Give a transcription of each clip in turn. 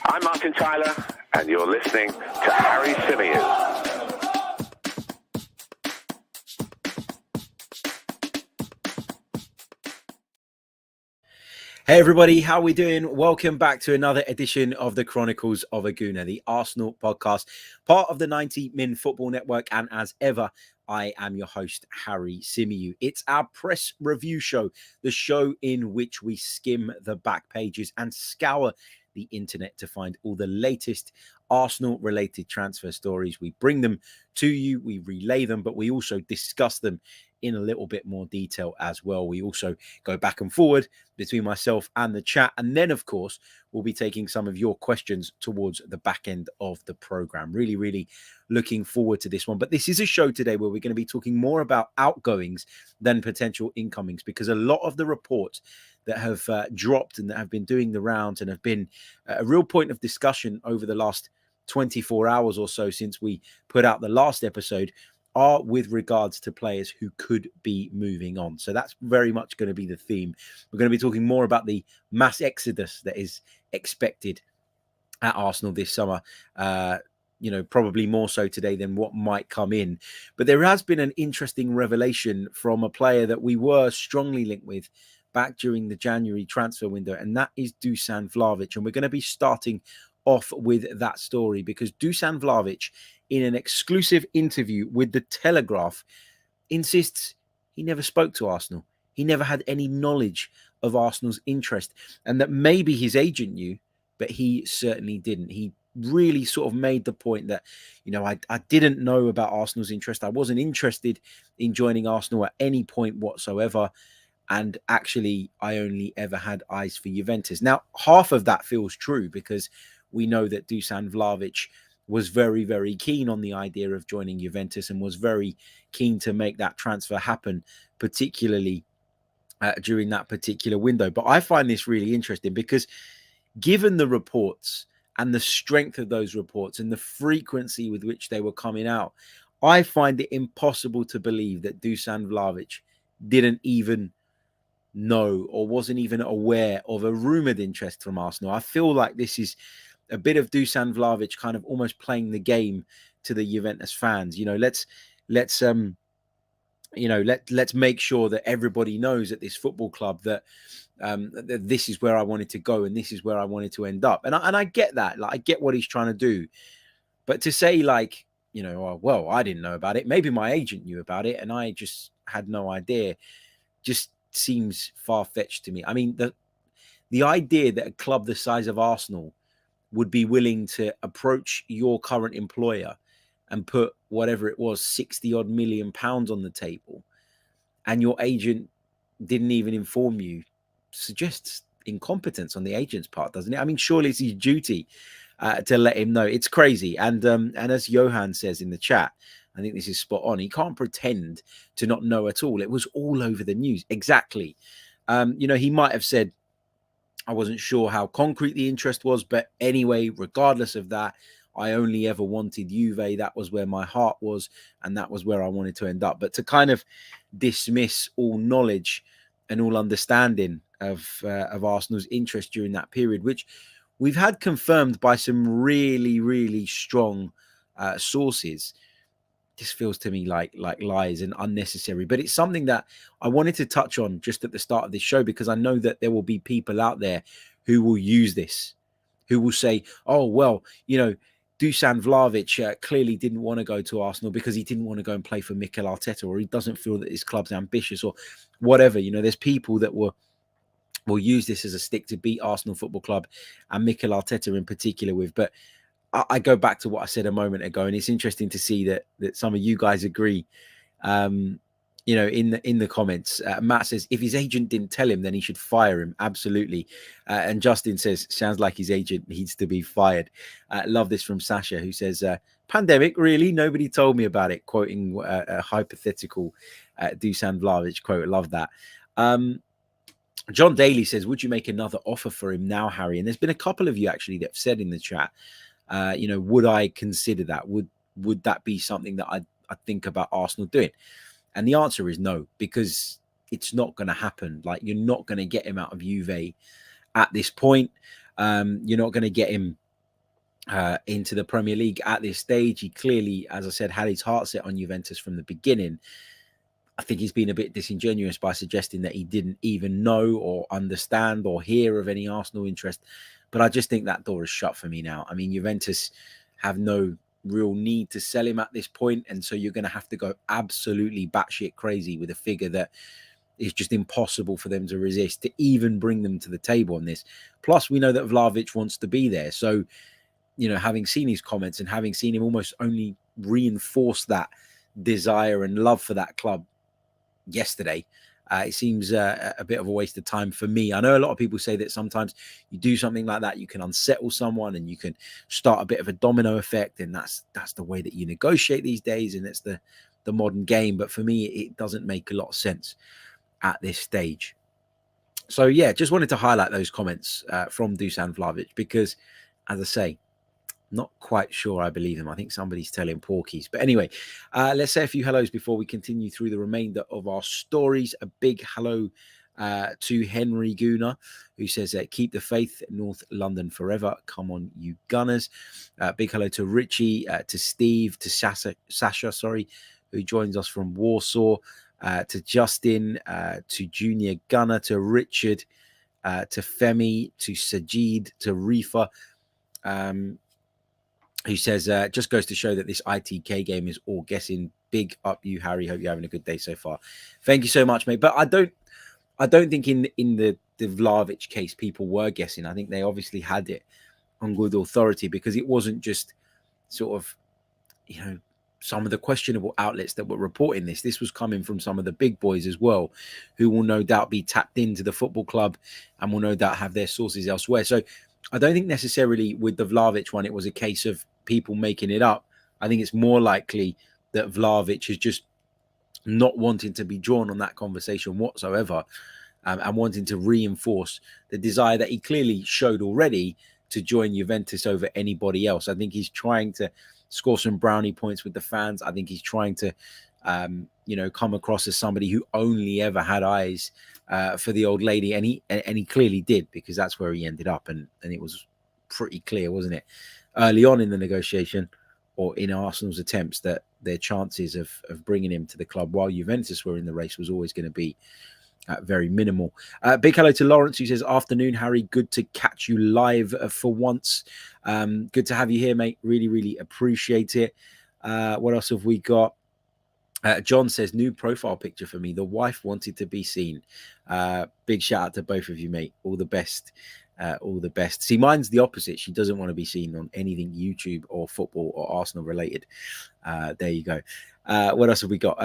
I'm Martin Tyler, and you're listening to Harry Symeou. Hey everybody, how are we doing? Welcome back to another edition of the Chronicles of a Gooner, the Arsenal podcast, part of the 90 Min Football Network. And as ever, I am your host, Harry Symeou. It's our press review show, the show in which we skim the back pages and scour the internet to find all the latest Arsenal-related transfer stories. We bring them to you, we relay them, but we also discuss them in a little bit more detail as well. We also go back and forward between myself and the chat. And then, of course, we'll be taking some of your questions towards the back end of the program. Really looking forward to this one. But this is a show today where we're going to be talking more about outgoings than potential incomings, because a lot of the reports that have dropped and that have been doing the rounds and have been a real point of discussion over the last 24 hours or so since we put out the last episode are with regards to players who could be moving on. So that's very much going to be the theme. We're going to be talking more about the mass exodus that is expected at Arsenal this summer. Probably more so today than what might come in. But there has been an interesting revelation from a player that we were strongly linked with back during the January transfer window, and that is Dusan Vlavich. And we're going to be starting off with that story because Dusan Vlavich, in an exclusive interview with The Telegraph, insists he never spoke to Arsenal. He never had any knowledge of Arsenal's interest, and that maybe his agent knew, but he certainly didn't. He really sort of made the point that, I didn't know about Arsenal's interest. I wasn't interested in joining Arsenal at any point whatsoever. And actually, I only ever had eyes for Juventus. Now, half of that feels true because we know that Dusan Vlavich was very keen on the idea of joining Juventus and was very keen to make that transfer happen, particularly during that particular window. But I find this really interesting because given the reports and the strength of those reports and the frequency with which they were coming out, I find it impossible to believe that Dusan Vlavich didn't even know or wasn't even aware of a rumoured interest from Arsenal. I feel like this is a bit of Dusan Vlavich kind of almost playing the game to the Juventus fans. Let's make sure that everybody knows at this football club that that this is where I wanted to go and this is where I wanted to end up. And I get that. Like, I get what he's trying to do. But to say I didn't know about it. Maybe my agent knew about it and I just had no idea. Just seems far-fetched to me. I mean, the idea that a club the size of Arsenal would be willing to approach your current employer and put whatever it was, 60 odd million pounds on the table, and your agent didn't even inform you, suggests incompetence on the agent's part, doesn't it? I mean, surely it's his duty to let him know. It's crazy. And as Johan says in the chat, I think this is spot on. He can't pretend to not know at all. It was all over the news. Exactly. He might have said, I wasn't sure how concrete the interest was, but anyway, regardless of that, I only ever wanted Juve. That was where my heart was, and that was where I wanted to end up. But to kind of dismiss all knowledge and all understanding of Arsenal's interest during that period, which we've had confirmed by some really strong sources, this feels to me like lies and unnecessary. But it's something that I wanted to touch on just at the start of this show, because I know that there will be people out there who will use this, who will say, oh, well, Dusan Vlavich clearly didn't want to go to Arsenal because he didn't want to go and play for Mikel Arteta, or he doesn't feel that his club's ambitious, or whatever. There's people that will use this as a stick to beat Arsenal Football Club and Mikel Arteta in particular with. But I go back to what I said a moment ago, and it's interesting to see that some of you guys agree. In the comments, Matt says if his agent didn't tell him, then he should fire him. Absolutely. And Justin says sounds like his agent needs to be fired. Love this from Sasha, who says pandemic, really? Nobody told me about it. Quoting a hypothetical Dusan Vlavich quote. Love that. John Daly says, would you make another offer for him now, Harry? And there's been a couple of you actually that have said in the chat, would I consider that? Would that be something that I think about Arsenal doing? And the answer is no, because it's not going to happen. Like, you're not going to get him out of Juve at this point. You're not going to get him into the Premier League at this stage. He clearly, as I said, had his heart set on Juventus from the beginning. I think he's been a bit disingenuous by suggesting that he didn't even know or understand or hear of any Arsenal interest. But I just think that door is shut for me now. I mean, Juventus have no real need to sell him at this point. And so you're going to have to go absolutely batshit crazy with a figure that is just impossible for them to resist to even bring them to the table on this. Plus, we know that Vlahovic wants to be there. So, you know, having seen his comments and having seen him almost only reinforce that desire and love for that club yesterday, it seems a bit of a waste of time for me. I know a lot of people say that sometimes you do something like that, you can unsettle someone and you can start a bit of a domino effect, and that's the way that you negotiate these days, and it's the modern game. But for me, it doesn't make a lot of sense at this stage. So yeah, just wanted to highlight those comments from Dusan Vlavich because, as I say, not quite sure I believe him. I think somebody's telling porkies. But anyway, let's say a few hellos before we continue through the remainder of our stories. A big hello to Henry Gooner, who says, keep the faith, North London forever. Come on, you Gunners. Big hello to Richie, to Steve, to Sasha, who joins us from Warsaw, to Justin, to Junior Gunner, to Richard, to Femi, to Sajid, to Reefa, who says, just goes to show that this ITK game is all guessing. Big up you, Harry. Hope you're having a good day so far. Thank you so much, mate. But I don't think in the Vlahovic case people were guessing. I think they obviously had it on good authority because it wasn't just sort of, you know, some of the questionable outlets that were reporting this. This was coming from some of the big boys as well, who will no doubt be tapped into the football club and will no doubt have their sources elsewhere. So I don't think necessarily with the Vlahovic one, it was a case of people making it up. I think it's more likely that Vlahovic is just not wanting to be drawn on that conversation whatsoever, and wanting to reinforce the desire that he clearly showed already to join Juventus over anybody else. I think he's trying to score some brownie points with the fans. I think he's trying to, come across as somebody who only ever had eyes for the old lady, and he clearly did, because that's where he ended up, and it was pretty clear, wasn't it, early on in the negotiation or in Arsenal's attempts that their chances of bringing him to the club while Juventus were in the race was always going to be very minimal. Big hello to Lawrence, who says, afternoon, Harry. Good to catch you live for once. Good to have you here, mate. Really, really appreciate it. What else have we got? John says, new profile picture for me. The wife wanted to be seen. Big shout out to both of you, mate. All the best. All the best. See, mine's the opposite. She doesn't want to be seen on anything YouTube or football or Arsenal related. There you go. What else have we got?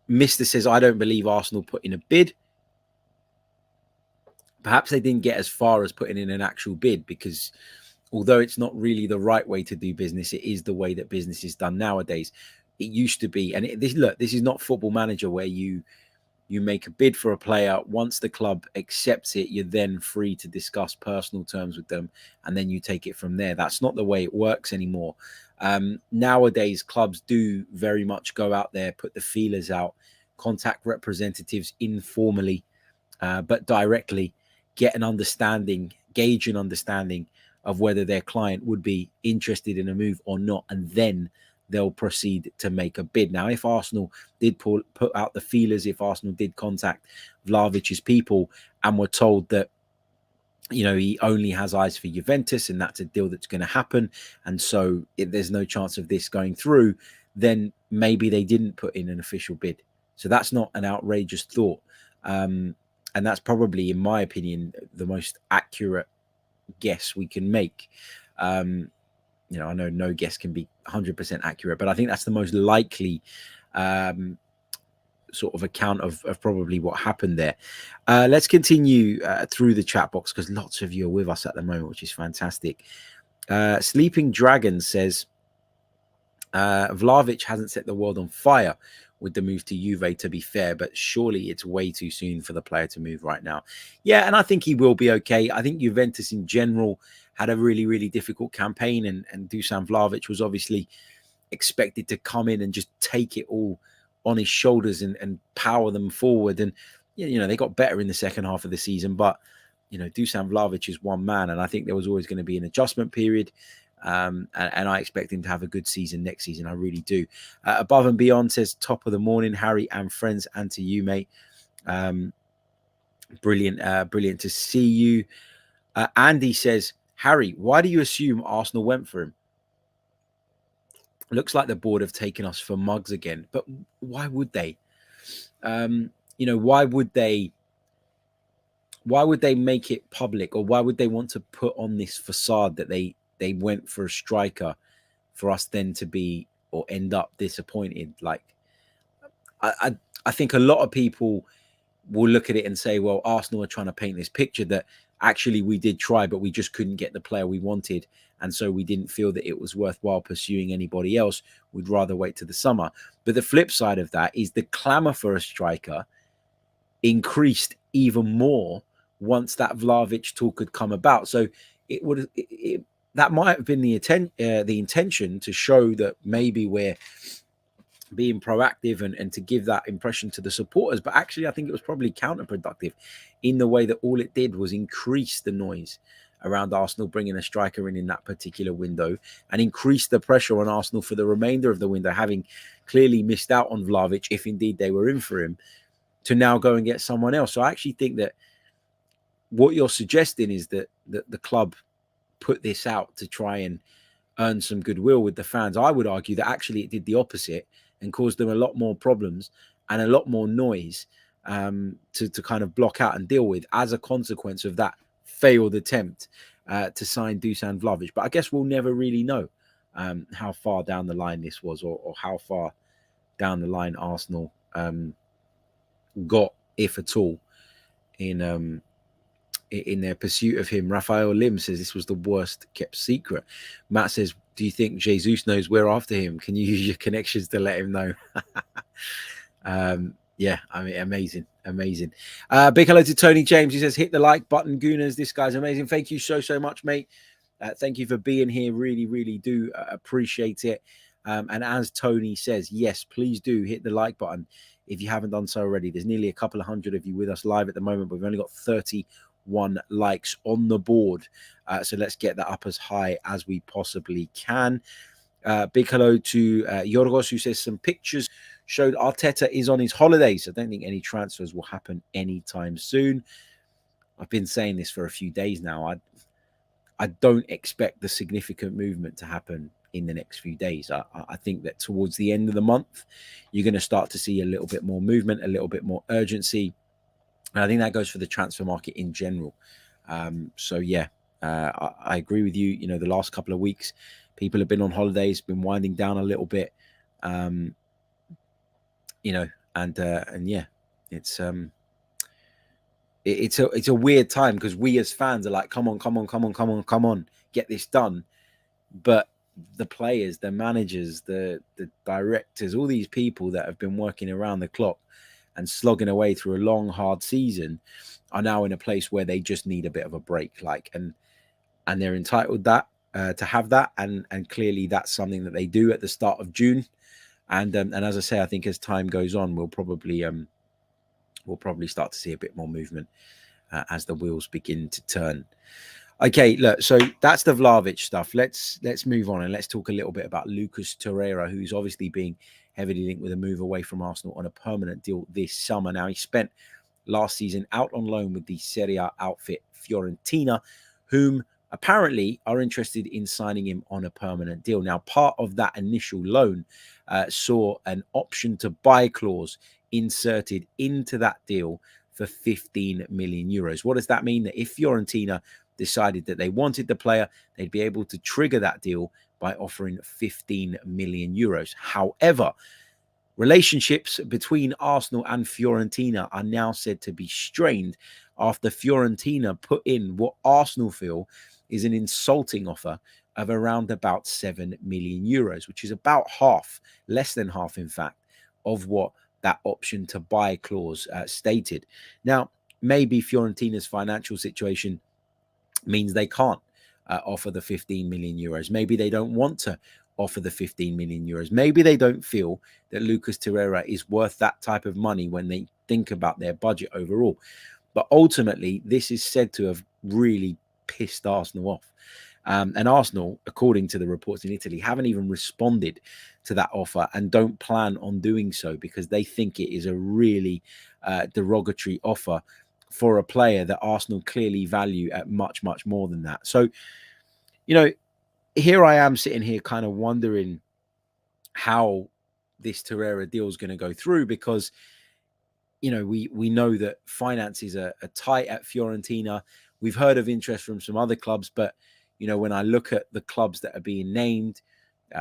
Mr. says, I don't believe Arsenal put in a bid. Perhaps they didn't get as far as putting in an actual bid, because although it's not really the right way to do business, it is the way that business is done nowadays. It used to be, and this is not Football Manager where you make a bid for a player. Once the club accepts it, you're then free to discuss personal terms with them, and then you take it from there. That's not the way it works anymore. Nowadays, clubs do very much go out there, put the feelers out, contact representatives informally, but directly, get an understanding, gauge an understanding of whether their client would be interested in a move or not, and then they'll proceed to make a bid. Now, if Arsenal did put out the feelers, if Arsenal did contact Vlahovic's people and were told that, you know, he only has eyes for Juventus and that's a deal that's going to happen, and so there's no chance of this going through, then maybe they didn't put in an official bid. So that's not an outrageous thought. And that's probably, in my opinion, the most accurate guess we can make. You know, I know no guess can be 100% accurate, but I think that's the most likely sort of account of probably what happened there. Let's continue through the chat box, because lots of you are with us at the moment, which is fantastic. Sleeping Dragon says, Vlahovic hasn't set the world on fire with the move to Juve, to be fair, but surely it's way too soon for the player to move right now. Yeah, and I think he will be okay. I think Juventus in general had a really, really difficult campaign, and Dusan Vlavich was obviously expected to come in and just take it all on his shoulders and power them forward. And, you know, they got better in the second half of the season, but Dusan Vlavich is one man, and I think there was always going to be an adjustment period. And I expect him to have a good season next season. I really do. Above and Beyond says, top of the morning, Harry and friends, and to you, mate. Brilliant to see you. Andy says, Harry, why do you assume Arsenal went for him? Looks like the board have taken us for mugs again, but why would they? Why would they make it public, or why would they want to put on this facade that they went for a striker for us then to be or end up disappointed? Like, I think a lot of people will look at it and say, well, Arsenal are trying to paint this picture that actually we did try, but we just couldn't get the player we wanted. And so we didn't feel that it was worthwhile pursuing anybody else. We'd rather wait to the summer. But the flip side of that is the clamour for a striker increased even more once that Vlahovic talk had come about. So that might have been the intention to show that maybe we're being proactive and to give that impression to the supporters. But actually, I think it was probably counterproductive in the way that all it did was increase the noise around Arsenal bringing a striker in that particular window, and increase the pressure on Arsenal for the remainder of the window, having clearly missed out on Vlahovic, if indeed they were in for him, to now go and get someone else. So I actually think that what you're suggesting is that the club put this out to try and earn some goodwill with the fans. I would argue that actually it did the opposite and caused them a lot more problems and a lot more noise to kind of block out and deal with as a consequence of that failed attempt to sign Dusan Vlavich. But I guess we'll never really know how far down the line this was, or how far down the line Arsenal got, if at all, in their pursuit of him. Raphael Lim says this was the worst kept secret. Matt says, do you think Jesus knows we're after him? Can you use your connections to let him know? Yeah, I mean, amazing. Big hello to Tony James. He says, hit the like button, Gooners. This guy's amazing. Thank you so much, mate. Thank you for being here. Really do appreciate it. And as Tony says, yes, please do hit the like button if you haven't done so already. There's nearly a couple of hundred of you with us live at the moment, but we've only got 31 likes on the board. So let's get that up as high as we possibly can. Big hello to Yorgos, who says some pictures showed Arteta is on his holidays. I don't think any transfers will happen anytime soon. I've been saying this for a few days now. I don't expect the significant movement to happen in the next few days. I think that towards the end of the month, you're going to start to see a little bit more movement, a little bit more urgency. And I think that goes for the transfer market in general. So yeah, I agree with you. The last couple of weeks, people have been on holidays, been winding down a little bit. And yeah, it's a weird time, because we as fans are like, come on, get this done. But the players, the managers, the directors, all these people that have been working around the clock and slogging away through a long, hard season are now in a place where they just need a bit of a break. And they're entitled to have that. And clearly that's something that they do at the start of June. And as I say, I think as time goes on, we'll probably start to see a bit more movement as the wheels begin to turn. Okay, look, so that's the Vlahovic stuff. Let's move on and let's talk a little bit about Lucas Torreira, who's obviously being heavily linked with a move away from Arsenal on a permanent deal this summer. Now, he spent last season out on loan with the Serie A outfit Fiorentina, whom apparently are interested in signing him on a permanent deal. Now, part of that initial loan saw an option to buy clause inserted into that deal for 15 million euros. What does that mean? That if Fiorentina decided that they wanted the player, they'd be able to trigger that deal by offering 15 million euros. However, relationships between Arsenal and Fiorentina are now said to be strained after Fiorentina put in what Arsenal feel is an insulting offer of around about 7 million euros, which is about half, less than half, in fact, of what that option to buy clause stated. Now, maybe Fiorentina's financial situation means they can't offer the 15 million euros. Maybe they don't want to offer the 15 million euros. Maybe they don't feel that Lucas Torreira is worth that type of money when they think about their budget overall. But ultimately, this is said to have really pissed Arsenal off. And Arsenal, according to the reports in Italy, haven't even responded to that offer and don't plan on doing so because they think it is a really derogatory offer for a player that Arsenal clearly value at much, much more than that. So, here I am sitting here kind of wondering how this Torreira deal is going to go through because, we know that finances are tight at Fiorentina. We've heard of interest from some other clubs, but, when I look at the clubs that are being named,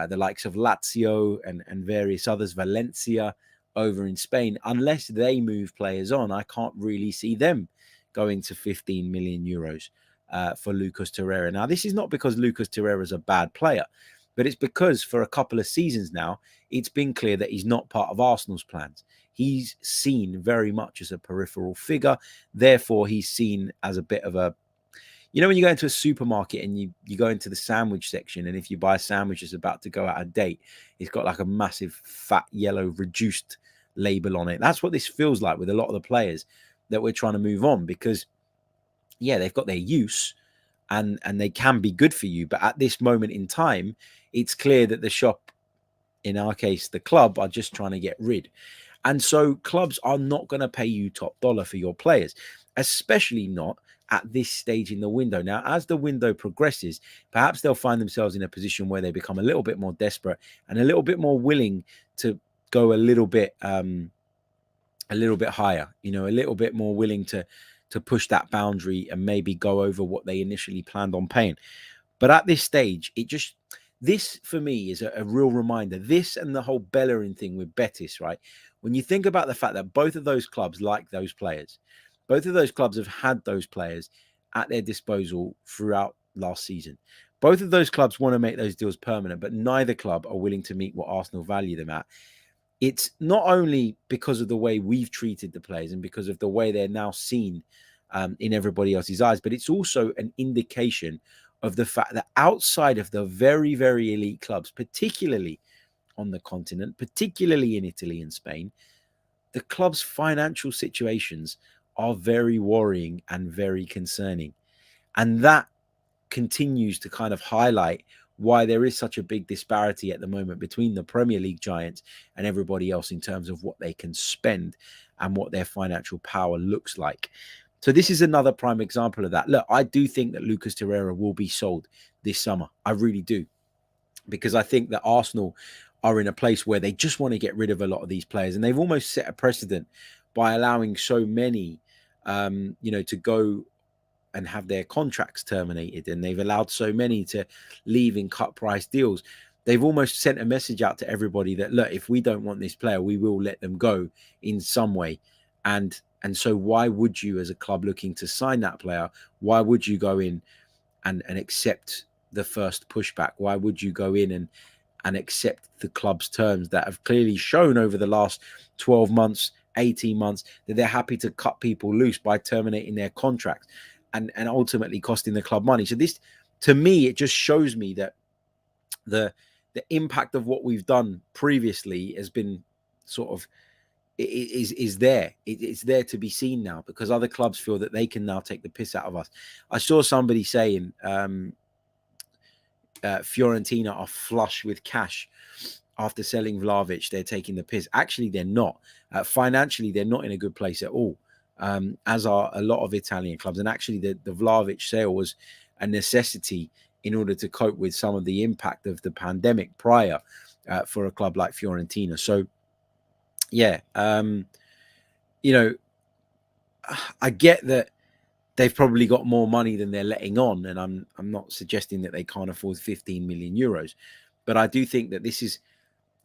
the likes of Lazio and various others, Valencia over in Spain, unless they move players on, I can't really see them going to 15 million euros for Lucas Torreira. Now, this is not because Lucas Torreira is a bad player, but it's because for a couple of seasons now, it's been clear that he's not part of Arsenal's plans. He's seen very much as a peripheral figure. Therefore, he's seen as a bit of a, when you go into a supermarket and you go into the sandwich section, and if you buy a sandwich that's about to go out of date, it's got like a massive fat yellow reduced label on it. That's what this feels like with a lot of the players that we're trying to move on because, they've got their use and they can be good for you. But at this moment in time, it's clear that the shop, in our case, the club, are just trying to get rid. And so clubs are not going to pay you top dollar for your players, especially not at this stage in the window. Now, as the window progresses, perhaps they'll find themselves in a position where they become a little bit more desperate and a little bit more willing to go a little bit higher, a little bit more willing to push that boundary and maybe go over what they initially planned on paying. But at this stage, this for me is a real reminder. This and the whole Bellerin thing with Betis, right? When you think about the fact that both of those clubs like those players, both of those clubs have had those players at their disposal throughout last season. Both of those clubs want to make those deals permanent, but neither club are willing to meet what Arsenal value them at. It's not only because of the way we've treated the players and because of the way they're now seen in everybody else's eyes, but it's also an indication of the fact that outside of the very, very elite clubs, particularly on the continent, particularly in Italy and Spain, the club's financial situations are very worrying and very concerning. And that continues to kind of highlight why there is such a big disparity at the moment between the Premier League giants and everybody else in terms of what they can spend and what their financial power looks like. So this is another prime example of that. Look, I do think that Lucas Torreira will be sold this summer. I really do. Because I think that Arsenal are in a place where they just want to get rid of a lot of these players. And they've almost set a precedent by allowing so many, to go and have their contracts terminated. And they've allowed so many to leave in cut price deals. They've almost sent a message out to everybody that, look, if we don't want this player, we will let them go in some way. And so why would you, as a club looking to sign that player, why would you go in and accept the first pushback? Why would you go in and accept the club's terms that have clearly shown over the last 12 months, 18 months, that they're happy to cut people loose by terminating their contracts and ultimately costing the club money? So this, to me, it just shows me that the impact of what we've done previously has been sort of, is there. It's there to be seen now because other clubs feel that they can now take the piss out of us. I saw somebody saying Fiorentina are flush with cash after selling Vlahovic. They're taking the piss. Actually, they're not. Financially, they're not in a good place at all, as are a lot of Italian clubs. And actually, the Vlahovic sale was a necessity in order to cope with some of the impact of the pandemic prior for a club like Fiorentina. So, yeah, I get that they've probably got more money than they're letting on, and I'm not suggesting that they can't afford 15 million euros, but I do think that this is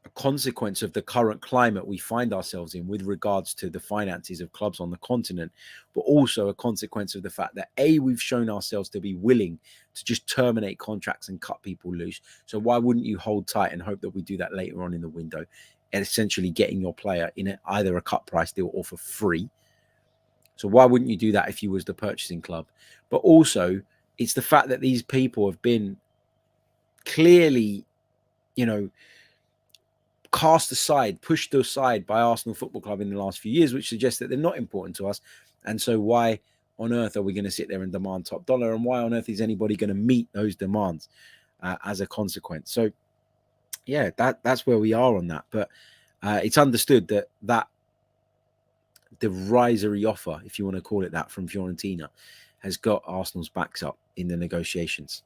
a consequence of the current climate we find ourselves in with regards to the finances of clubs on the continent, but also a consequence of the fact that we've shown ourselves to be willing to just terminate contracts and cut people loose. So why wouldn't you hold tight and hope that we do that later on in the window, and essentially getting your player in either a cut price deal or for free? So why wouldn't you do that if you was the purchasing club? But also, it's the fact that these people have been clearly, cast aside, pushed aside by Arsenal Football Club in the last few years, which suggests that they're not important to us. And so why on earth are we going to sit there and demand top dollar? And why on earth is anybody going to meet those demands as a consequence? So, yeah, that's where we are on that. But it's understood that derisory offer, if you want to call it that, from Fiorentina has got Arsenal's backs up in the negotiations.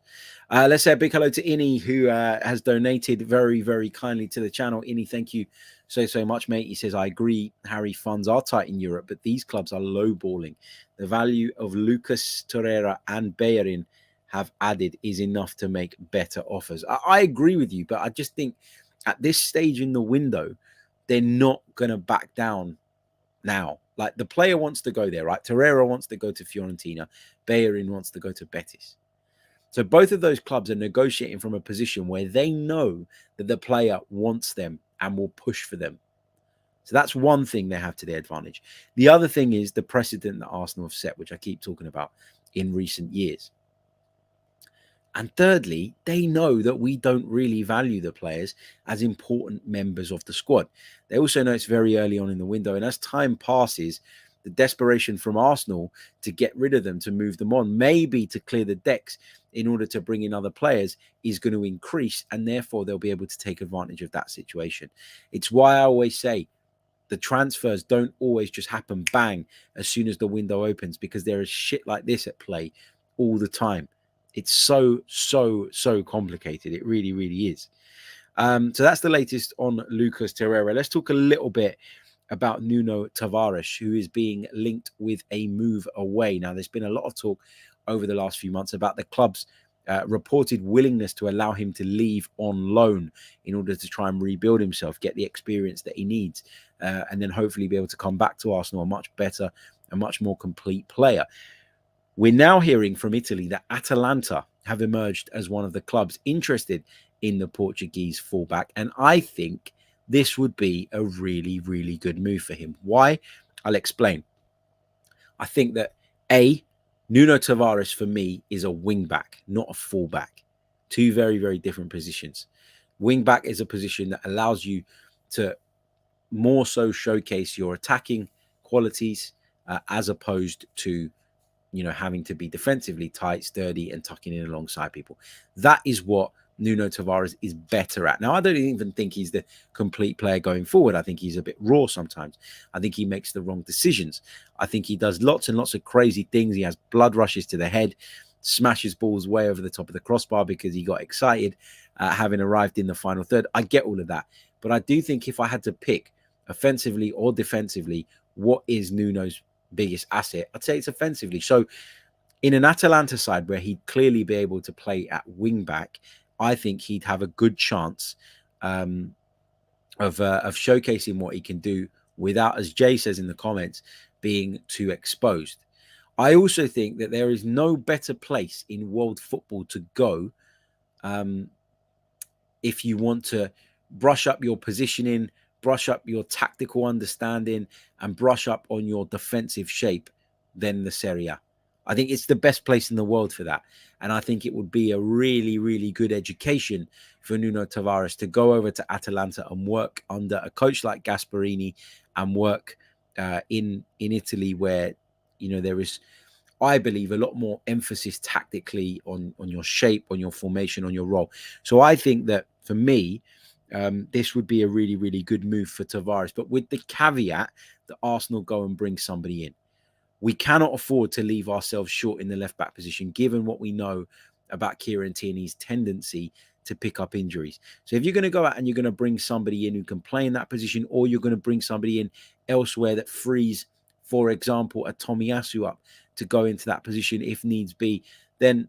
Let's say a big hello to Innie, who has donated very, very kindly to the channel. Innie, thank you so much, mate. He says, I agree, Harry, funds are tight in Europe, but these clubs are lowballing. The value of Lucas Torreira and Bellerin have added is enough to make better offers. I agree with you, but I just think at this stage in the window, they're not going to back down now. Like, the player wants to go there, right? Torreira wants to go to Fiorentina. Bellerin wants to go to Betis. So both of those clubs are negotiating from a position where they know that the player wants them and will push for them. So that's one thing they have to their advantage. The other thing is the precedent that Arsenal have set, which I keep talking about in recent years. And thirdly, they know that we don't really value the players as important members of the squad. They also know it's very early on in the window. And as time passes, the desperation from Arsenal to get rid of them, to move them on, maybe to clear the decks in order to bring in other players, is going to increase. And therefore, they'll be able to take advantage of that situation. It's why I always say the transfers don't always just happen bang as soon as the window opens, because there is shit like this at play all the time. It's so complicated. It really, really is. So that's the latest on Lucas Torreira. Let's talk a little bit about Nuno Tavares, who is being linked with a move away. Now, there's been a lot of talk over the last few months about the club's reported willingness to allow him to leave on loan in order to try and rebuild himself, get the experience that he needs, and then hopefully be able to come back to Arsenal a much better, a much more complete player. We're now hearing from Italy that Atalanta have emerged as one of the clubs interested in the Portuguese fullback. And I think this would be a really, really good move for him. Why? I'll explain. I think that Nuno Tavares for me is a wing-back, not a fullback. Two very, very different positions. Wing-back is a position that allows you to more so showcase your attacking qualities as opposed to having to be defensively tight, sturdy, and tucking in alongside people. That is what Nuno Tavares is better at. Now, I don't even think he's the complete player going forward. I think he's a bit raw sometimes. I think he makes the wrong decisions. I think he does lots and lots of crazy things. He has blood rushes to the head, smashes balls way over the top of the crossbar because he got excited having arrived in the final third. I get all of that. But I do think if I had to pick offensively or defensively, what is Nuno's biggest asset, I'd say it's offensively. So in an Atalanta side where he'd clearly be able to play at wing back, I think he'd have a good chance of showcasing what he can do without, as Jay says in the comments, being too exposed. I also think that there is no better place in world football to go if you want to brush up your positioning, brush up your tactical understanding, and brush up on your defensive shape than the Serie A. I think it's the best place in the world for that. And I think it would be a really, really good education for Nuno Tavares to go over to Atalanta and work under a coach like Gasperini and work in Italy where, there is, I believe, a lot more emphasis tactically on your shape, on your formation, on your role. So I think that for me, this would be a really, really good move for Tavares, but with the caveat that Arsenal go and bring somebody in. We cannot afford to leave ourselves short in the left-back position, given what we know about Kieran Tierney's tendency to pick up injuries. So if you're going to go out and you're going to bring somebody in who can play in that position, or you're going to bring somebody in elsewhere that frees, for example, a Tomiyasu up to go into that position if needs be, then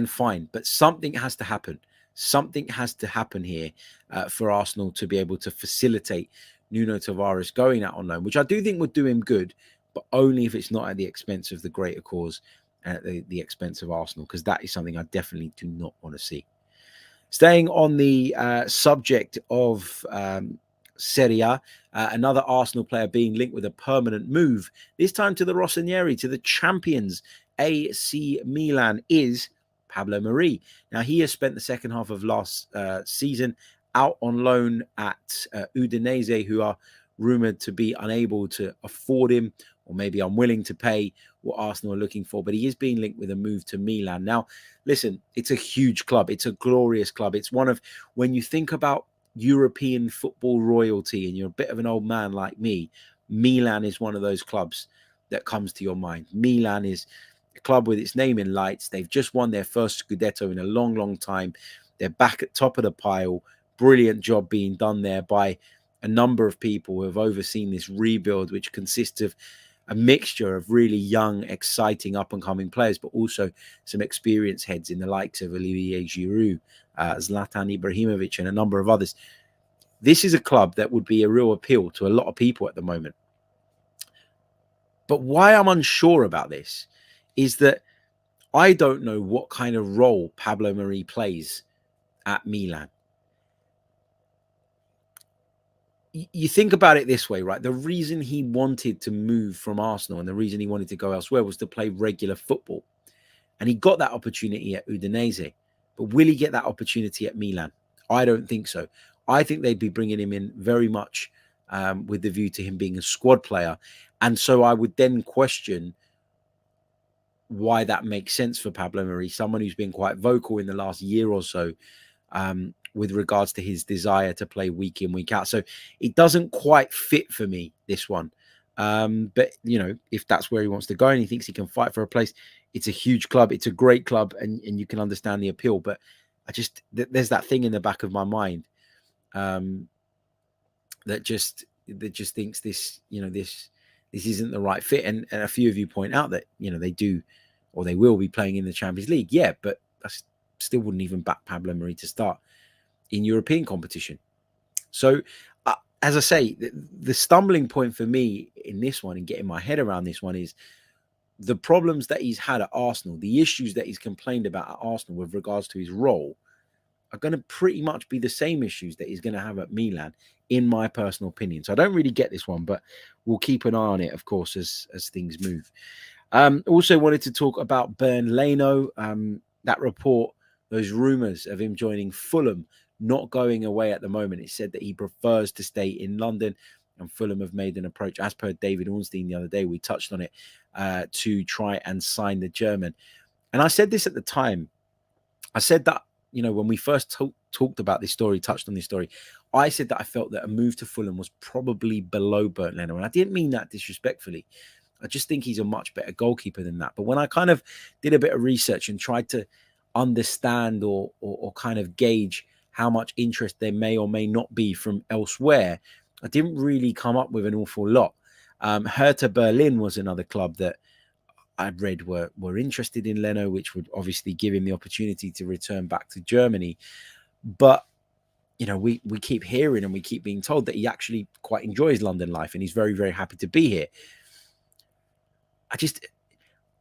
fine. But something has to happen. Something has to happen here for Arsenal to be able to facilitate Nuno Tavares going out on loan, which I do think would do him good, but only if it's not at the expense of the greater cause and at the expense of Arsenal, because that is something I definitely do not want to see. Staying on the subject of Serie A, another Arsenal player being linked with a permanent move, this time to the Rossoneri, to the champions AC Milan, is Pablo Mari. Now, he has spent the second half of last season out on loan at Udinese, who are rumoured to be unable to afford him or maybe unwilling to pay what Arsenal are looking for, but he is being linked with a move to Milan. Now, listen, it's a huge club. It's a glorious club. It's one of, when you think about European football royalty and you're a bit of an old man like me, Milan is one of those clubs that comes to your mind. Milan is a club with its name in lights. They've just won their first Scudetto in a long, long time. They're back at top of the pile. Brilliant job being done there by a number of people who have overseen this rebuild, which consists of a mixture of really young, exciting, up-and-coming players, but also some experienced heads in the likes of Olivier Giroud, Zlatan Ibrahimovic, and a number of others. This is a club that would be a real appeal to a lot of people at the moment. But why I'm unsure about this is that I don't know what kind of role Pablo Mari plays at Milan. You think about it this way, right? The reason he wanted to move from Arsenal and the reason he wanted to go elsewhere was to play regular football. And he got that opportunity at Udinese. But will he get that opportunity at Milan? I don't think so. I think they'd be bringing him in very much with the view to him being a squad player. And so I would then question why that makes sense for Pablo Mari, someone who's been quite vocal in the last year or so, with regards to his desire to play week in, week out. So it doesn't quite fit for me, this one. But, you know, if that's where he wants to go and he thinks he can fight for a place, it's a huge club. It's a great club and you can understand the appeal. But there's that thing in the back of my mind that just thinks this, you know, this isn't the right fit. And a few of you point out that, you know, they do or they will be playing in the Champions League. Yeah, but I still wouldn't even back Pablo Mari to start in European competition. So, as I say, the stumbling point for me in this one and getting my head around this one is the problems that he's had at Arsenal, the issues that he's complained about at Arsenal with regards to his role are going to pretty much be the same issues that he's going to have at Milan, in my personal opinion. So I don't really get this one, but we'll keep an eye on it, of course, as things move. Also wanted to talk about Bernd Leno, that report, those rumours of him joining Fulham, not going away at the moment. It said that he prefers to stay in London, and Fulham have made an approach, as per David Ornstein the other day, we touched on it, to try and sign the German. And I said this at the time. I said that, you know, when we first talked about this story, touched on this story, I said that I felt that a move to Fulham was probably below Bernd Leno. And I didn't mean that disrespectfully. I just think he's a much better goalkeeper than that. But when I kind of did a bit of research and tried to understand or kind of gauge how much interest there may or may not be from elsewhere, I didn't really come up with an awful lot. Hertha Berlin was another club that I'd read were interested in Leno, which would obviously give him the opportunity to return back to Germany. But, you know, we keep hearing and we keep being told that he actually quite enjoys London life and he's very, very happy to be here.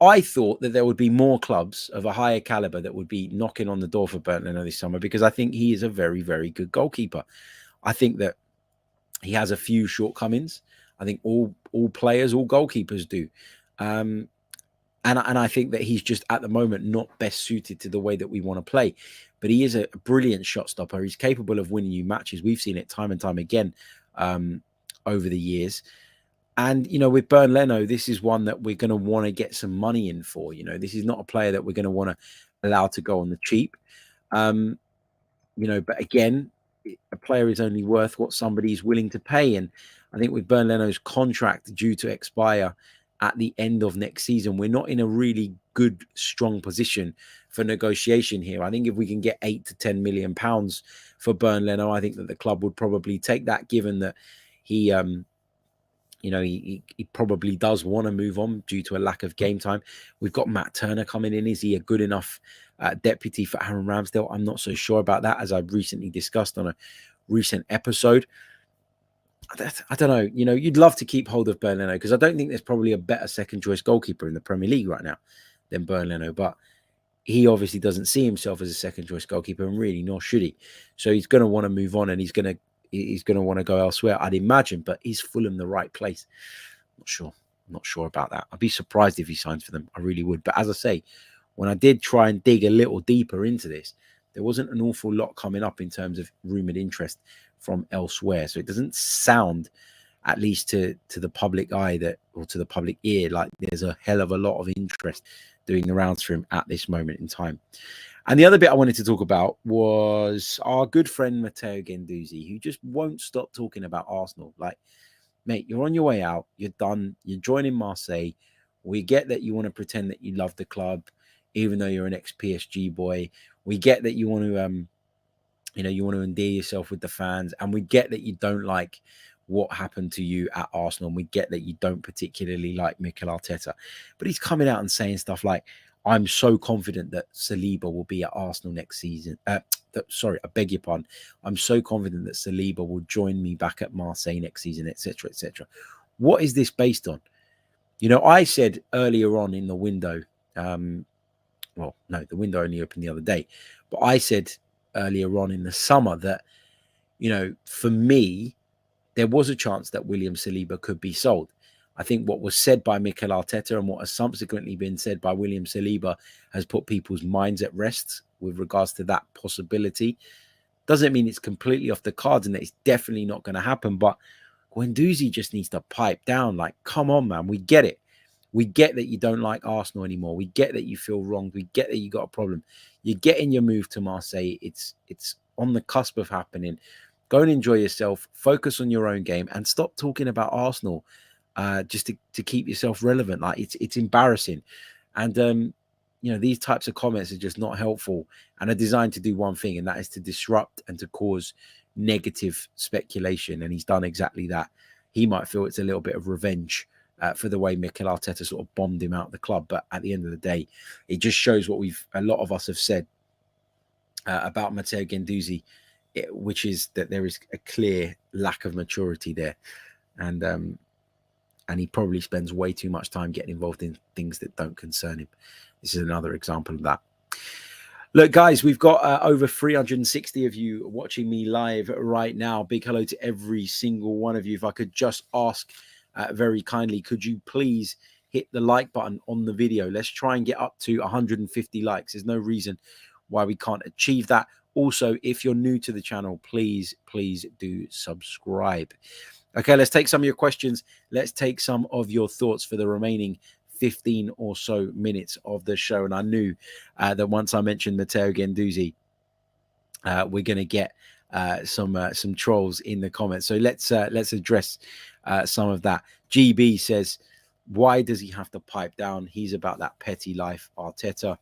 I thought that there would be more clubs of a higher caliber that would be knocking on the door for Bernd Leno this summer, because I think he is a very, very good goalkeeper. I think that he has a few shortcomings. I think all players, all goalkeepers do. And I think that he's just at the moment not best suited to the way that we want to play. But he is a brilliant shot stopper. He's capable of winning you matches. We've seen it time and time again over the years. And, you know, with Bernd Leno, this is one that we're going to want to get some money in for. You know, this is not a player that we're going to want to allow to go on the cheap. You know, but again, a player is only worth what somebody is willing to pay. And I think with Bernd Leno's contract due to expire at the end of next season, we're not in a really good, strong position for negotiation here. I think if we can get £8 to £10 million for Bernd Leno, I think that the club would probably take that, given that he, you know, he probably does want to move on due to a lack of game time. We've got Matt Turner coming in. Is he a good enough deputy for Aaron Ramsdale? I'm not so sure about that, as I've recently discussed on a recent episode. I don't know. You know, you'd love to keep hold of Bernd Leno, because I don't think there's probably a better second choice goalkeeper in the Premier League right now than Bernd Leno. But he obviously doesn't see himself as a second choice goalkeeper, and really, nor should he. So he's going to want to move on, and he's going to want to go elsewhere, I'd imagine. But is Fulham the right place? I'm not sure about that. I'd be surprised if he signs for them. I really would. But as I say, when I did try and dig a little deeper into this, there wasn't an awful lot coming up in terms of rumoured interest from elsewhere. So it doesn't sound at least to the public eye or to the public ear, like there's a hell of a lot of interest doing the rounds for him at this moment in time. And the other bit I wanted to talk about was our good friend Matteo Guendouzi, who just won't stop talking about Arsenal. Like, mate, you're on your way out. You're done. You're joining Marseille. We get that you want to pretend that you love the club, even though you're an ex-PSG boy. We get that you want to, you want to endear yourself with the fans. And we get that you don't like what happened to you at Arsenal. And we get that you don't particularly like Mikel Arteta. But he's coming out and saying stuff like, I'm so confident that Saliba will be at Arsenal next season. Sorry, I beg your pardon. I'm so confident that Saliba will join me back at Marseille next season, etc., etc. What is this based on? I said earlier on in the window, the window only opened the other day, but I said earlier on in the summer that, for me, there was a chance that William Saliba could be sold. I think what was said by Mikel Arteta and what has subsequently been said by William Saliba has put people's minds at rest with regards to that possibility. Doesn't mean it's completely off the cards and that it's definitely not going to happen, but Guendouzi just needs to pipe down. Like, come on, man, we get it. We get that you don't like Arsenal anymore. We get that you feel wronged. We get that you got a problem. You're getting your move to Marseille. It's on the cusp of happening. Go and enjoy yourself. Focus on your own game and stop talking about Arsenal. Just to keep yourself relevant. Like, it's embarrassing. And these types of comments are just not helpful and are designed to do one thing, and that is to disrupt and to cause negative speculation. And he's done exactly that. He might feel it's a little bit of revenge for the way Mikel Arteta sort of bombed him out of the club, but at the end of the day, it just shows what a lot of us have said about Matteo Guendouzi, which is that there is a clear lack of maturity there. And he probably spends way too much time getting involved in things that don't concern him. This is another example of that. Look, guys, we've got over 360 of you watching me live right now. Big hello to every single one of you. If I could just ask very kindly, could you please hit the like button on the video? Let's try and get up to 150 likes. There's no reason why we can't achieve that. Also, if you're new to the channel, please do subscribe. Okay, let's take some of your questions. Let's take some of your thoughts for the remaining 15 or so minutes of the show. And I knew that once I mentioned Matteo Guendouzi, we're going to get some trolls in the comments. So let's address some of that. GB says, why does he have to pipe down? He's about that petty life. Arteta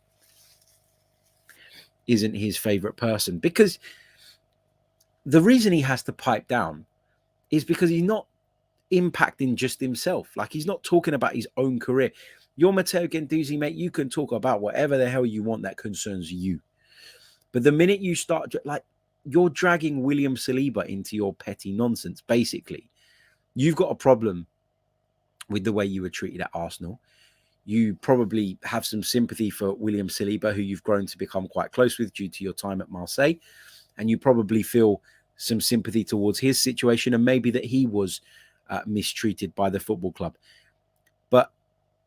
isn't his favorite person. Because the reason he has to pipe down is because he's not impacting just himself. Like, he's not talking about his own career. You're Matteo Guendouzi, mate. You can talk about whatever the hell you want that concerns you. But the minute you start, like, you're dragging William Saliba into your petty nonsense, basically. You've got a problem with the way you were treated at Arsenal. You probably have some sympathy for William Saliba, who you've grown to become quite close with due to your time at Marseille. And you probably feel some sympathy towards his situation and maybe that he was mistreated by the football club. But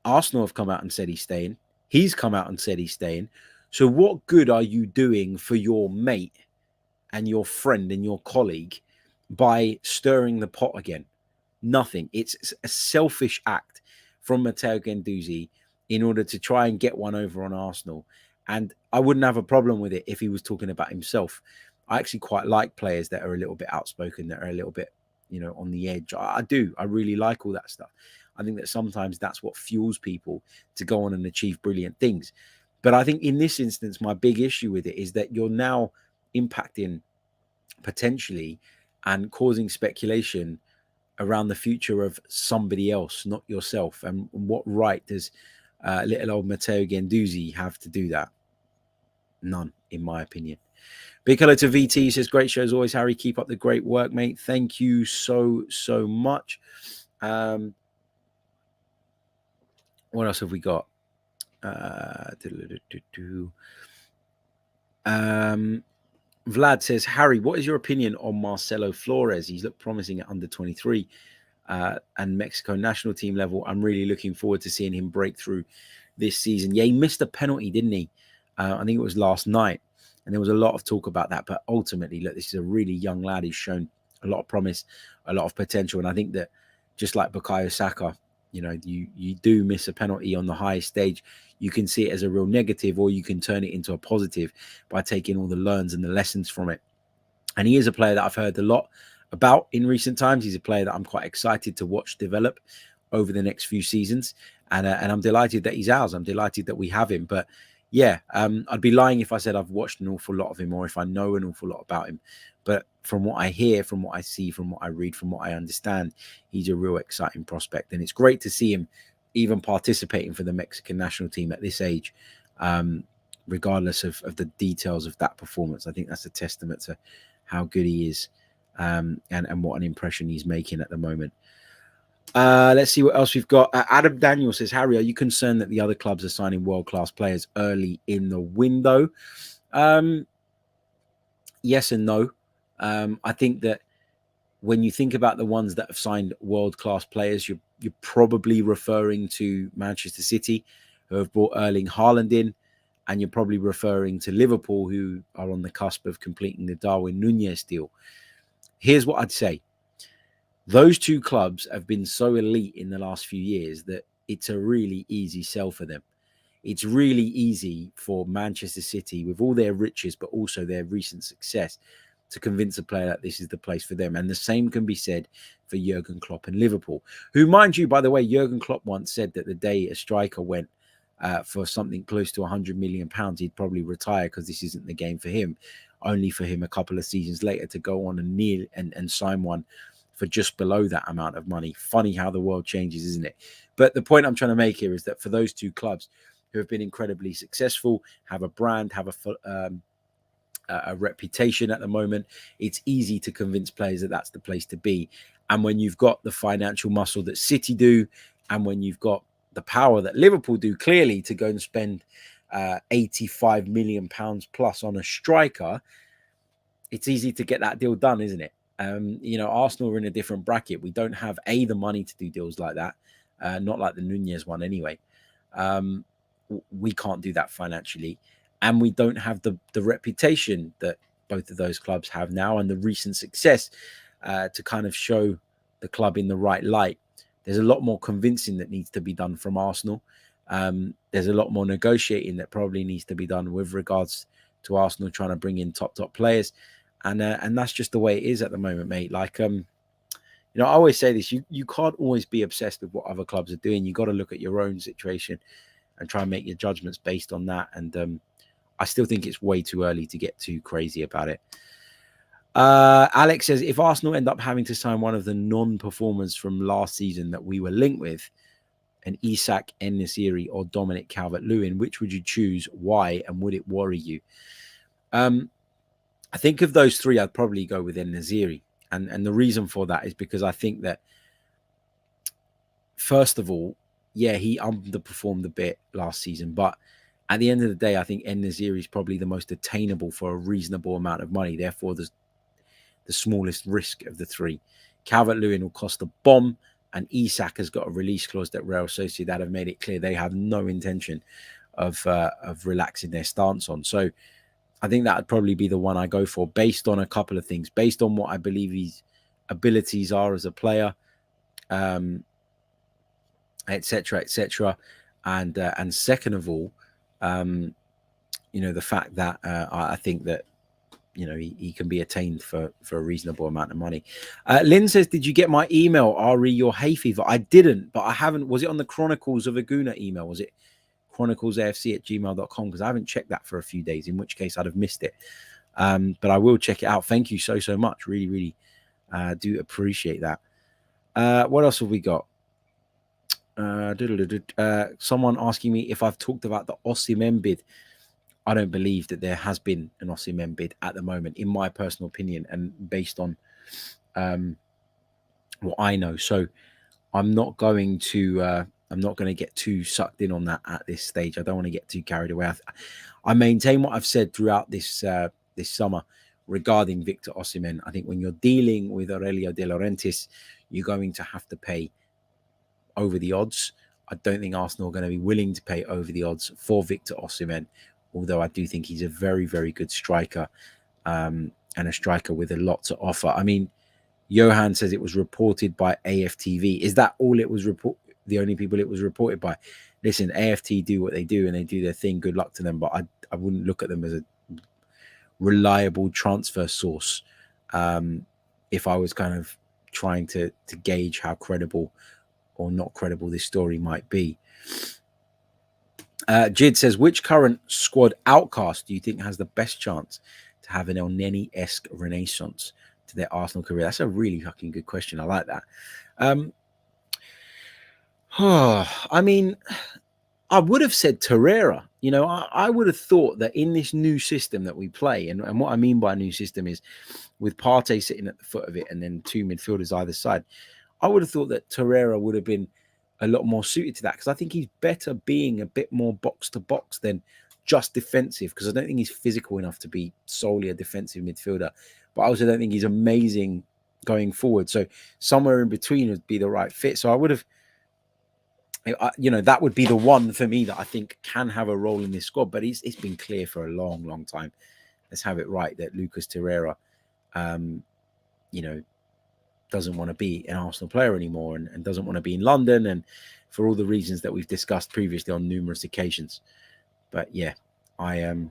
Arsenal have come out and said he's staying. He's come out and said he's staying. So what good are you doing for your mate and your friend and your colleague by stirring the pot again? Nothing. It's a selfish act from Matteo Guendouzi in order to try and get one over on Arsenal. And I wouldn't have a problem with it if he was talking about himself. I actually quite like players that are a little bit outspoken, that are a little bit, on the edge. I do. I really like all that stuff. I think that sometimes that's what fuels people to go on and achieve brilliant things. But I think in this instance, my big issue with it is that you're now impacting potentially and causing speculation around the future of somebody else, not yourself. And what right does little old Matteo Guendouzi have to do that? None, in my opinion. Big hello to VT. He says, great show as always, Harry. Keep up the great work, mate. Thank you so much. What else have we got? Vlad says, Harry, what is your opinion on Marcelo Flores? He's looked promising at under 23 and Mexico national team level. I'm really looking forward to seeing him break through this season. Yeah, he missed a penalty, didn't he? I think it was last night. And there was a lot of talk about that. But ultimately, look, this is a really young lad who's shown a lot of promise, a lot of potential. And I think that just like Bukayo Saka. You do miss a penalty on the highest stage. You can see it as a real negative, or you can turn it into a positive by taking all the learns and the lessons from it. And he is a player that I've heard a lot about in recent times. He's a player that I'm quite excited to watch develop over the next few seasons. And I'm delighted that he's ours. I'm delighted that we have him. But yeah, I'd be lying if I said I've watched an awful lot of him or if I know an awful lot about him. But from what I hear, from what I see, from what I read, from what I understand, he's a real exciting prospect. And it's great to see him even participating for the Mexican national team at this age, regardless of the details of that performance. I think that's a testament to how good he is, and what an impression he's making at the moment. Let's see what else we've got. Adam Daniel says, Harry, are you concerned that the other clubs are signing world-class players early in the window? Yes and no. I think that when you think about the ones that have signed world-class players, you're probably referring to Manchester City, who have brought Erling Haaland in, and you're probably referring to Liverpool, who are on the cusp of completing the Darwin Núñez deal. Here's what I'd say. Those two clubs have been so elite in the last few years that it's a really easy sell for them. It's really easy for Manchester City, with all their riches, but also their recent success, to convince a player that this is the place for them. And the same can be said for Jurgen Klopp and Liverpool, who, mind you, by the way, Jurgen Klopp once said that the day a striker went for something close to £100 million, he'd probably retire because this isn't the game for him, only for him a couple of seasons later to go on and kneel and sign one for just below that amount of money. Funny how the world changes, isn't it? But the point I'm trying to make here is that for those two clubs who have been incredibly successful, have a brand, have a reputation at the moment, it's easy to convince players that that's the place to be. And when you've got the financial muscle that City do, and when you've got the power that Liverpool do, clearly, to go and spend £85 million plus on a striker, it's easy to get that deal done, isn't it? Arsenal are in a different bracket. We don't have the money to do deals like that, not like the Núñez one anyway. We can't do that financially, and we don't have the reputation that both of those clubs have now, and the recent success to kind of show the club in the right light. There's a lot more convincing that needs to be done from Arsenal. There's a lot more negotiating that probably needs to be done with regards to Arsenal trying to bring in top players. And that's just the way it is at the moment, mate. Like, I always say this, you can't always be obsessed with what other clubs are doing. You got to look at your own situation and try and make your judgments based on that. And I still think it's way too early to get too crazy about it. Alex says, if Arsenal end up having to sign one of the non-performers from last season that we were linked with, an Isak, En-Nesyri, or Dominic Calvert-Lewin, which would you choose? Why? And would it worry you? I think of those three, I'd probably go with En-Nesyri. And the reason for that is because I think that, first of all, yeah, he underperformed a bit last season. But at the end of the day, I think En-Nesyri is probably the most attainable for a reasonable amount of money. Therefore, the smallest risk of the three. Calvert-Lewin will cost a bomb, and Isak has got a release clause that Real Sociedad have made it clear they have no intention of relaxing their stance on. So I think that would probably be the one I go for, based on a couple of things, based on what I believe his abilities are as a player, etc. And second of all, the fact that I think that he can be attained for a reasonable amount of money. Lynn says, did you get my email, Ari, your hay fever? I didn't, but I haven't. Was it on the Chronicles of a Gooner email? Was it chroniclesafc@gmail.com? Because I haven't checked that for a few days, in which case I'd have missed it. But I will check it out. Thank you so much. Really, really do appreciate that. What else have we got? Someone asking me if I've talked about the Osimhen bid. I don't believe that there has been an Osimhen bid at the moment, in my personal opinion, and based on what I know. So I'm not going to get too sucked in on that at this stage. I don't want to get too carried away. I maintain what I've said throughout this summer regarding Victor Osimhen. I think when you're dealing with Aurelio De Laurentiis, you're going to have to pay over the odds. I don't think Arsenal are going to be willing to pay over the odds for Victor Osimhen, although I do think he's a very, very good striker, and a striker with a lot to offer. I mean, Johan says it was reported by AFTV. Is that all it was the only people it was reported by? Listen, AFT do what they do and they do their thing. Good luck to them. But I wouldn't look at them as a reliable transfer source if I was kind of trying to gauge how credible or not credible this story might be. Jid says, which current squad outcast do you think has the best chance to have an El Neni-esque renaissance to their Arsenal career? That's a really fucking good question. I like that. I mean, I would have said Torreira. You know, I would have thought that in this new system that we play, and what I mean by new system is with Partey sitting at the foot of it and then two midfielders either side, I would have thought that Torreira would have been a lot more suited to that, because I think he's better being a bit more box to box than just defensive, because I don't think he's physical enough to be solely a defensive midfielder, but I also don't think he's amazing going forward. So somewhere in between would be the right fit. So I would have, you know, that would be the one for me that I think can have a role in this squad. But it's been clear for a long, long time. Let's have it right that Lucas Torreira, you know, doesn't want to be an Arsenal player anymore and doesn't want to be in London, and for all the reasons that we've discussed previously on numerous occasions. But yeah, you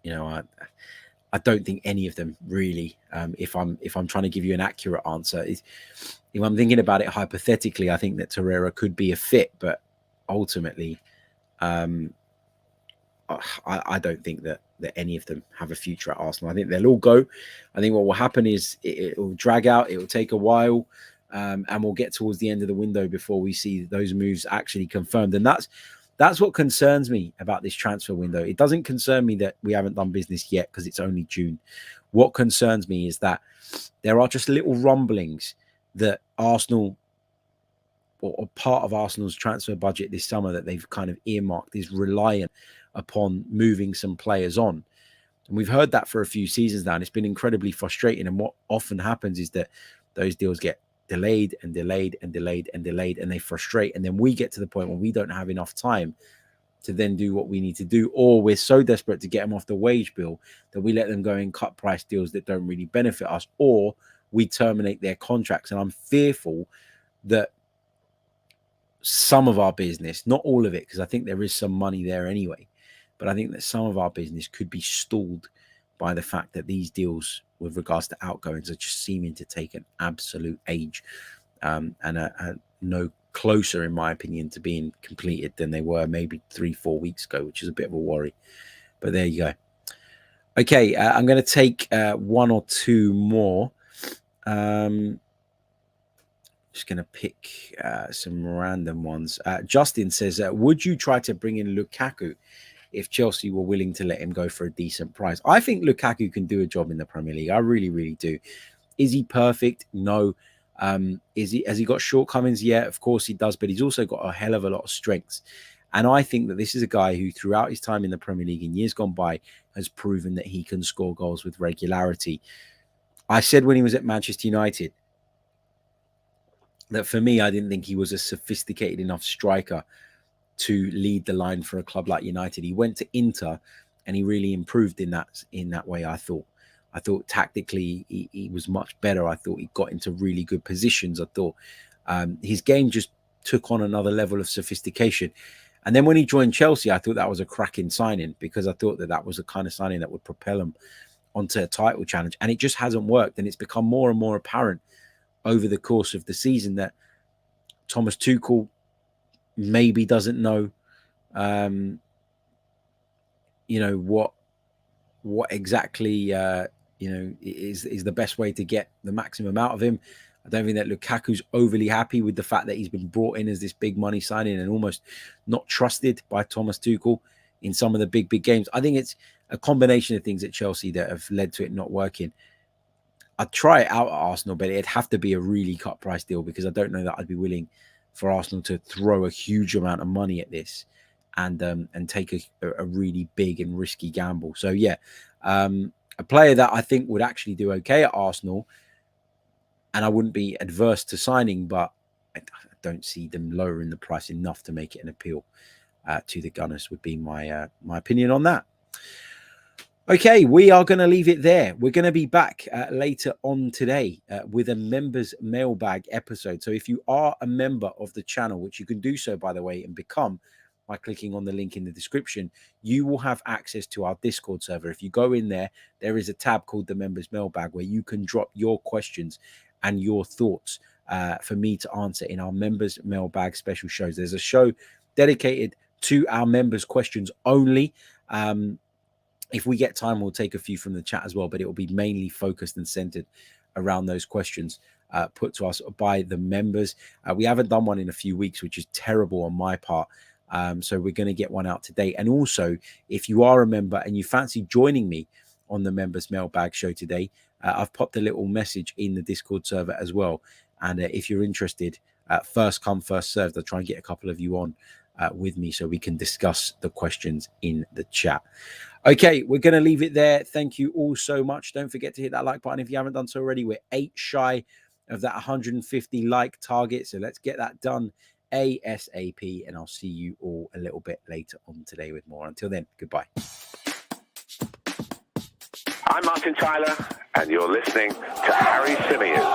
know, I don't think any of them really. If I'm trying to give you an accurate answer, if I'm thinking about it hypothetically, I think that Torreira could be a fit, but ultimately, I don't think that any of them have a future at Arsenal. I think they'll all go. I think what will happen is it will drag out. It will take a while, and we'll get towards the end of the window before we see those moves actually confirmed. And that's what concerns me about this transfer window. It doesn't concern me that we haven't done business yet because it's only June. What concerns me is that there are just little rumblings that Arsenal, or part of Arsenal's transfer budget this summer that they've kind of earmarked, is reliant upon moving some players on. And we've heard that for a few seasons now, and it's been incredibly frustrating. And what often happens is that those deals get delayed and delayed and delayed and delayed, and they frustrate. And then we get to the point where we don't have enough time to then do what we need to do, or we're so desperate to get them off the wage bill that we let them go in cut price deals that don't really benefit us, or we terminate their contracts. And I'm fearful that some of our business, not all of it, because I think there is some money there anyway, but I think that some of our business could be stalled by the fact that these deals with regards to outgoings are just seeming to take an absolute age, and are no closer, in my opinion, to being completed than they were maybe 3-4 weeks ago, which is a bit of a worry. But there you go. Okay, I'm going to take one or two more. Just going to pick some random ones. Justin says, would you try to bring in Lukaku if Chelsea were willing to let him go for a decent price? I think Lukaku can do a job in the Premier League. I really, really do. Is he perfect? No. Has he got shortcomings? Yeah, of course he does, but he's also got a hell of a lot of strengths. And I think that this is a guy who, throughout his time in the Premier League in years gone by, has proven that he can score goals with regularity. I said when he was at Manchester United that for me, I didn't think he was a sophisticated enough striker to lead the line for a club like United. He went to Inter and he really improved in that way. I thought tactically he was much better. I thought he got into really good positions. I thought his game just took on another level of sophistication. And then when he joined Chelsea, I thought that was a cracking signing, because I thought that was the kind of signing that would propel him onto a title challenge. And it just hasn't worked. And it's become more and more apparent over the course of the season that Thomas Tuchel maybe doesn't know, what exactly, is the best way to get the maximum out of him. I don't think that Lukaku's overly happy with the fact that he's been brought in as this big money signing and almost not trusted by Thomas Tuchel in some of the big games. I think it's a combination of things at Chelsea that have led to it not working. I'd try it out at Arsenal, but it'd have to be a really cut price deal, because I don't know that I'd be willing for Arsenal to throw a huge amount of money at this and take a really big and risky gamble. So yeah, a player that I think would actually do okay at Arsenal, and I wouldn't be adverse to signing, but I don't see them lowering the price enough to make it an appeal to the Gunners, would be my opinion on that. Okay, we are going to leave it there. We're going to be back later on today with a members mailbag episode. So if you are a member of the channel, which you can do so, by the way, and become by clicking on the link in the description, you will have access to our Discord server. If you go in there, there is a tab called the members mailbag where you can drop your questions and your thoughts for me to answer in our members mailbag special shows. There's a show dedicated to our members' questions only. If we get time, we'll take a few from the chat as well, but it will be mainly focused and centered around those questions put to us by the members. We haven't done one in a few weeks, which is terrible on my part. So we're going to get one out today. And also, if you are a member and you fancy joining me on the members mailbag show today, I've popped a little message in the Discord server as well. And if you're interested, first come, first served. I'll try and get a couple of you on with me so we can discuss the questions in the chat. Okay, we're going to leave it there. Thank you all so much. Don't forget to hit that like button if you haven't done so already. We're 8 shy of that 150 like target. So let's get that done ASAP. And I'll see you all a little bit later on today with more. Until then, goodbye. I'm Martin Tyler, and you're listening to Harry Symeou.